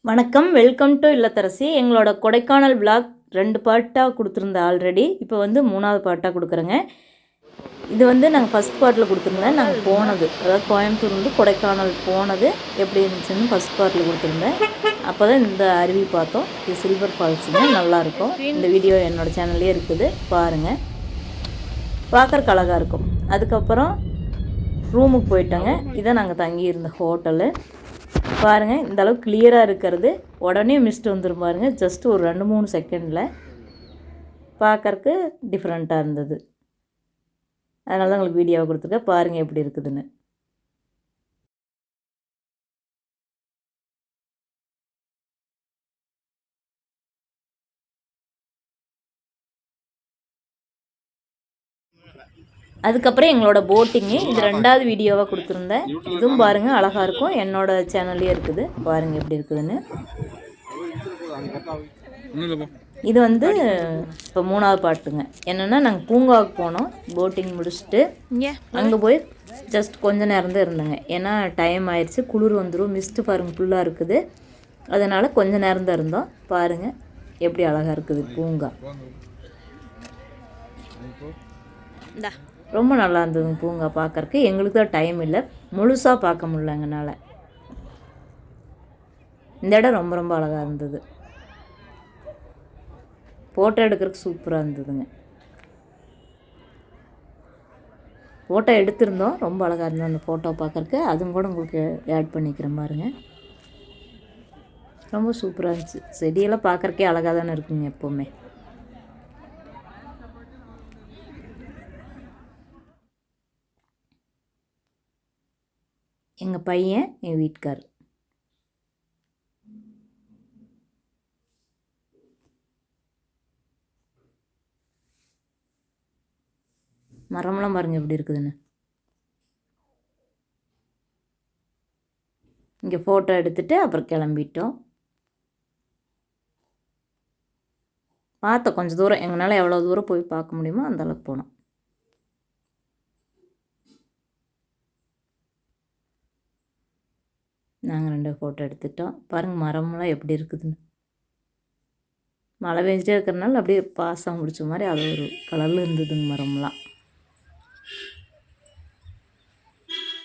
வணக்கம், welcome to இல்லத்தரசி. எங்களோட Kodaikanal vlog 2 பார்ட்டாக கொடுத்துருந்தேன் ஆல்ரெடி. இப்போ வந்து 3வது பார்ட்டாக கொடுக்குறேங்க. இது வந்து நாங்கள் ஃபஸ்ட் பார்ட்டில் கொடுத்துருந்தேன். நாங்கள் போனது, அதாவது கோயம்புத்தூர் வந்து கொடைக்கானல் போனது எப்படி இருந்துச்சுன்னு ஃபஸ்ட் பார்ட்டில் கொடுத்துருந்தேன். அப்போ தான் இந்த அருவி பார்த்தோம். இது சில்வர் ஃபால்ஸுங்க, நல்லாயிருக்கும். இந்த வீடியோ என்னோடய சேனல்லே இருக்குது, பாருங்கள். பார்க்குறக்கு அழகாக இருக்கும். அதுக்கப்புறம் ரூமுக்கு போயிட்டோங்க. இதான் நாங்கள் தங்கியிருந்த ஹோட்டலு. பாருங்கள், இந்த அளவுக்கு கிளியராக இருக்கிறது. உடனே மிஸ்ட் வந்துடும் பாருங்கள். ஜஸ்ட் ஒரு 2-3 செகண்டில் பார்க்கறக்கு டிஃப்ரெண்ட்டாக இருந்தது. அதனால தான் உங்களுக்கு வீடியோவை கொடுத்துருக்கேன், பாருங்கள் எப்படி இருக்குதுன்னு. அதுக்கப்புறம் எங்களோட போட்டிங்கு, இது 2வது வீடியோவாக கொடுத்துருந்தேன். இதுவும் பாருங்கள், அழகாக இருக்கும். என்னோடய சேனல்லே இருக்குது, பாருங்கள் எப்படி இருக்குதுன்னு. இது வந்து இப்போ 3வது பாட்டுங்க. என்னென்னா, நாங்கள் பூங்காவுக்கு போனோம். போட்டிங் முடிச்சுட்டு அங்கே போய் ஜஸ்ட் கொஞ்சம் நேரம் தான் இருந்தேங்க. ஏன்னா டைம் ஆயிடுச்சு, குளிர் வந்துடும். மிஸ்ட்டு பாருங்கள் ஃபுல்லாக இருக்குது. அதனால் கொஞ்சம் நேரம் தான் இருந்தோம். பாருங்கள் எப்படி அழகாக இருக்குது பூங்கா. ரொம்ப நல்லா இருந்ததுங்க பூங்கா பார்க்குறக்கு. எங்களுக்கு தான் டைம் இல்லை, முழுசாக பார்க்க முடியல எங்களால். இந்த இடம் ரொம்ப ரொம்ப அழகாக இருந்தது. ஃபோட்டோ எடுக்கிறதுக்கு சூப்பராக இருந்ததுங்க. ஃபோட்டோ எடுத்திருந்தோம், ரொம்ப அழகாக இருந்தது அந்த ஃபோட்டோ பார்க்குறக்கு. அதுவும் கூட உங்களுக்கு ஆட் பண்ணிக்கிறேன் பாருங்கள். ரொம்ப சூப்பராக இருந்துச்சு. செடியெல்லாம் பார்க்குறக்கே அழகாக தானே இருக்குங்க எப்போவுமே. எங்கள் பையன், என் வீட்டுக்கார். மரம்லாம் பாருங்கள் எப்படி இருக்குதுன்னு. இங்கே ஃபோட்டோ எடுத்துகிட்டு அப்புறம் கிளம்பிட்டோம். பார்த்தோம் கொஞ்சம் தூரம், எங்களால் எவ்வளோ தூரம் போய் பார்க்க முடியுமோ அந்தளவுக்கு போனோம். நாங்கள் 2 ஃபோட்டோ எடுத்துட்டோம். பாருங்கள் மரம்லாம் எப்படி இருக்குதுன்னு. மழை பெஞ்சிட்டே இருக்கிறனால அப்படியே பாசம் பிடிச்ச மாதிரி அது ஒரு கலரில் இருந்ததுங்க மரம்லாம்.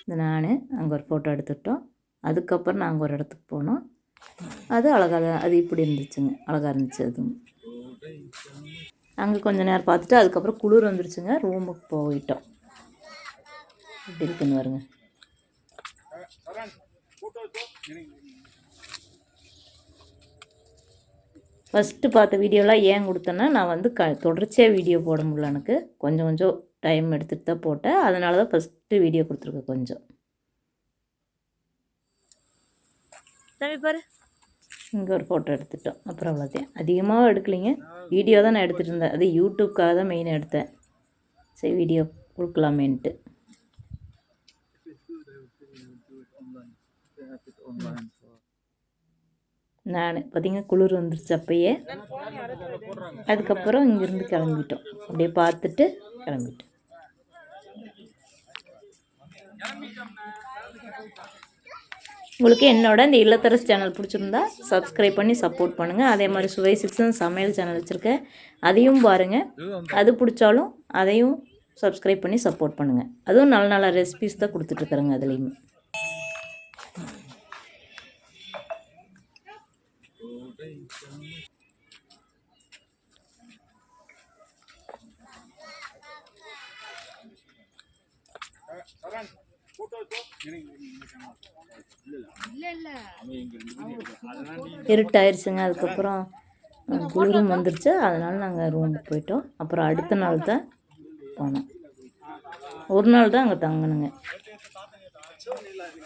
இந்த நான் அங்கே ஒரு ஃபோட்டோ எடுத்துட்டோம். அதுக்கப்புறம் நாங்கள் ஒரு இடத்துக்கு போனோம். அது அழகாக தான், அது இப்படி இருந்துச்சுங்க, அழகாக இருந்துச்சு. அதுவும் அங்கே கொஞ்சம் நேரம் பார்த்துட்டு அதுக்கப்புறம் குளிர் வந்துருச்சுங்க, ரூமுக்கு போயிட்டோம். இப்படி இருக்குன்னு வருங்க. ஃபஸ்ட்டு பார்த்த வீடியோலாம் ஏன் கொடுத்தேன்னா, நான் வந்து தொடர்ச்சியாக வீடியோ போட முடியல. எனக்கு கொஞ்சம் கொஞ்சம் டைம் எடுத்துகிட்டு தான் போட்டேன். அதனால தான் ஃபஸ்ட்டு வீடியோ கொடுத்துருக்கேன். கொஞ்சம் பாரு, இங்கே ஒரு ஃபோட்டோ எடுத்துட்டோம். அப்புறம் அவ்வளோத்தையும் அதிகமாக எடுக்கலைங்க, வீடியோ தான் நான் எடுத்துகிட்டு இருந்தேன். அது யூடியூப்காக தான் மெயினாக எடுத்தேன். சரி வீடியோ கொடுக்கலாமேன்ட்டு. நான் பார்த்திங்கன்னா குளிர் வந்துருச்சு அப்பயே. அதுக்கப்புறம் இங்கேருந்து கிளம்பிட்டோம். அப்படியே பார்த்துட்டு கிளம்பிட்டோம். உங்களுக்கு என்னோட இந்த இல்லத்தரசி சேனல் பிடிச்சிருந்தா சப்ஸ்கிரைப் பண்ணி சப்போர்ட் பண்ணுங்கள். அதே மாதிரி சுவை 6 சமையல் சேனல் வச்சுருக்கேன், அதையும் பாருங்கள். அது பிடிச்சாலும் அதையும் சப்ஸ்கிரைப் பண்ணி சப்போர்ட் பண்ணுங்கள். அதுவும் நல்ல நல்ல ரெசிபிஸ் தான் கொடுத்துட்ருக்குறேங்க அதுலேயுமே. இருட்டாயிருச்சுங்க. அதுக்கப்புறம் குளிரும் வந்துருச்சு. அதனால் நாங்கள் ரூமுக்கு போயிட்டோம். அப்புறம் அடுத்த நாள் தான் போனோம். ஒரு நாள் தான் அங்கே தங்கணுங்க,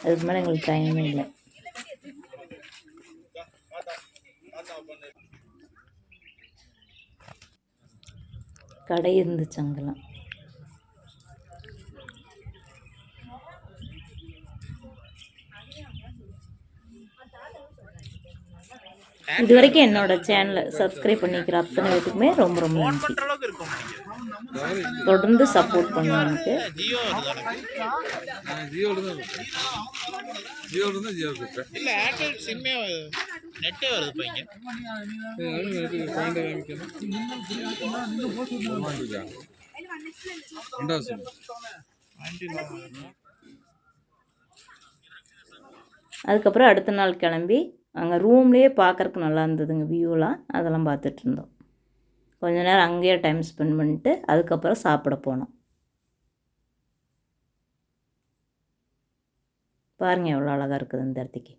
அதுக்கு மேலே எங்களுக்கு டைமே இல்லை. கடை இருந்துச்சு அங்கெல்லாம். இது வரைக்கும் என்னோட சேனலை சப்ஸ்கிரைப் பண்ணிக்கிற அத்தனை பேத்துக்குமே ரொம்ப ரொம்ப நன்றி. தொடர்ந்து சப்போர்ட் பண்ணுங்க எனக்கு. நெட்டே வருது பையங்க. அதுக்கப்புறம் அடுத்த நாள் கிளம்பி அங்கே ரூம்லேயே பார்க்குறக்கு நல்லா இருந்ததுங்க வியூலாம், அதெல்லாம் பார்த்துட்டு இருந்தோம். கொஞ்ச நேரம் அங்கேயே டைம் ஸ்பெண்ட் பண்ணிட்டு அதுக்கப்புறம் சாப்பிட போனோம். பாருங்கள் எவ்வளோ அழகாக இருக்குது இந்த இடத்துக்கு.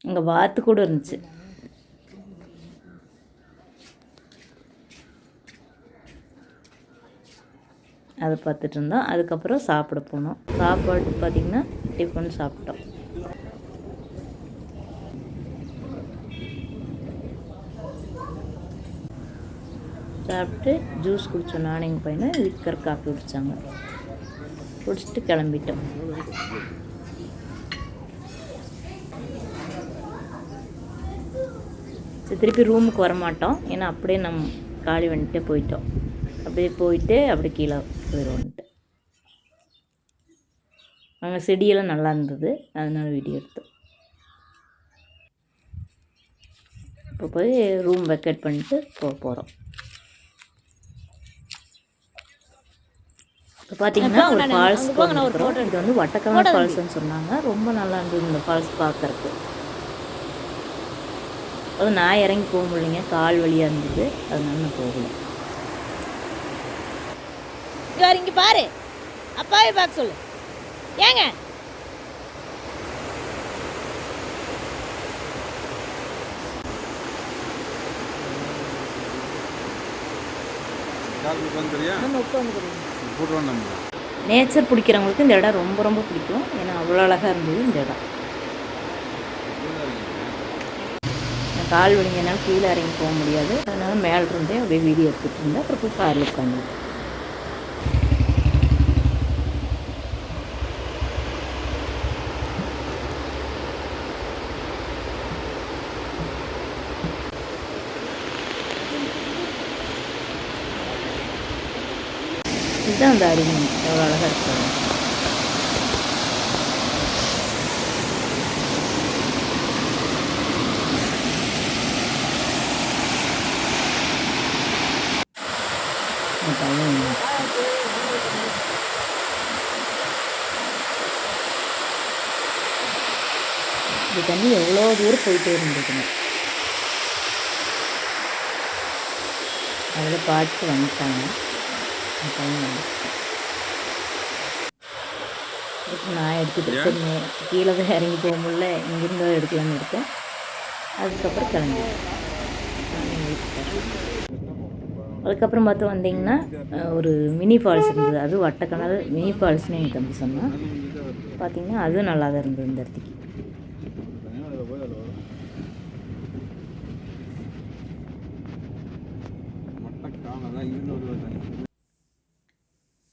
இங்கே வாத்து கூட இருந்துச்சு. அதை பார்த்துட்டு இருந்தோம். அதுக்கப்புறம் சாப்பிட போனோம். சாப்பாடு பார்த்திங்கன்னா டிஃபன் சாப்பிட்டோம். சாப்பிட்டு ஜூஸ் குடித்தோம். நானும் எங்கள் பையனை லிக்கர் காஃபி குடித்தாங்க. குடிச்சிட்டு கிளம்பிட்டோம். திருப்பி ரூமுக்கு வரமாட்டோம், ஏன்னா அப்படியே நம்ம காலி வந்துட்டு போயிட்டோம். அப்படியே போயிட்டு அப்படியே கீழே போயிடுவோன்ட்டு. அங்கே செடியெல்லாம் நல்லா இருந்தது, அதனால வீடியோ எடுத்தோம். இப்போ போய் ரூம் வெக்கேட் பண்ணிட்டு போகிறோம். இப்போ பார்த்தீங்கன்னா ஒரு ஃபால்ஸ் போகிறோம். இது வந்து வட்டக்கானல் ஃபால்ஸ்ன்னு சொன்னாங்க. ரொம்ப நல்லா இருந்தது இந்த ஃபால்ஸ் பார்க்குறக்கு. அது நான் இறங்கி போக முடியலைங்க, கால் வழியாக இருந்தது, அதனால நான் போகல. இங்கே பாரு, அப்பாவே பார்க்க சொல்லு. ஏங்க நேச்சர் பிடிக்கிறவங்களுக்கு இந்த இடம் ரொம்ப ரொம்ப பிடிக்கும். ஏன்னா அவ்வளோ அழகாக இருந்தது இந்த இடம். கால் வலிங்கனால கீழே இறங்கி போக முடியாது, அதனால் மேலே இருந்தே அப்படியே வீடியோ எடுத்துகிட்டு இருந்தேன். அப்புறம் போய் காரில் உட்காந்துட்டேன். இதுதான் அந்த அருவி, எவ்வளோ அழகாக இருக்காங்க. இந்த தண்ணி எவ்வளோ தூரம் போயிட்டே இருந்துச்சுங்க. அதில் பாட்டு வந்துட்டாங்க. நான் எடுத்துகிட்டு சரி கீழே தான் இறங்கி போக முடியல, இங்கிருந்தோ எடுக்கலான்னு எடுத்தேன். அதுக்கப்புறம் கிளம்பி அதுக்கப்புறம் பார்த்து வந்தீங்கன்னா ஒரு மினி ஃபால்ஸ் இருந்தது. அது வட்டக்கானல் மினி ஃபால்ஸ்னு எங்கள் தம்பி சொன்னான். பார்த்திங்கன்னா அதுவும் நல்லா தான் இருந்தது இந்த இடத்துக்கு.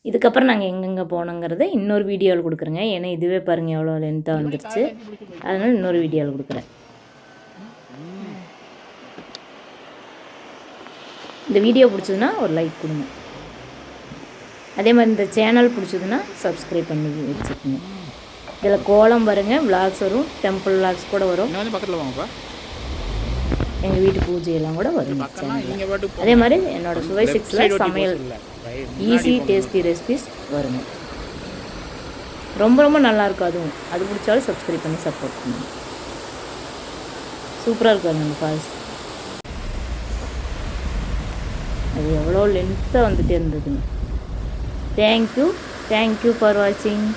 இதுக்கப்புறம் நாங்கள் எங்கெங்கே போனோங்கிறத இன்னொரு வீடியோவில் கொடுக்குறேங்க. ஏன்னா இதுவே பாருங்கள் எவ்வளோ லென்த்தாக வந்துடுச்சு, அதனால் இன்னொரு வீடியோவில் கொடுக்குறேன். இந்த வீடியோ பிடிச்சதுன்னா ஒரு லைக் கொடுங்க. அதே மாதிரி இந்த சேனல் பிடிச்சதுன்னா சப்ஸ்கிரைப் பண்ணி வச்சுக்கோங்க. இதில் கோலம் பாருங்கள், விளாக்ஸ் வரும், டெம்பிள் விளாக்ஸ் கூட வரும், பக்கத்தில் வாங்கப்பா, எங்கள் வீட்டு பூஜையெல்லாம் கூட வரும். அதே மாதிரி என்னோடய சுவை 6ல் சமையல் ஈஸி டேஸ்டி ரெசிபிஸ் வருங்க. ரொம்ப ரொம்ப நல்லாயிருக்கும். அதுவும் அது பிடிச்சாலும் சப்ஸ்கிரைப் பண்ணி சப்போர்ட் பண்ணுங்க. சூப்பராக இருக்காங்க அந்த ஃபால்ஸ். அது எவ்வளோ லென்த்தாக வந்துகிட்டே இருந்ததுங்க. தேங்க்யூ ஃபார் வாட்சிங்.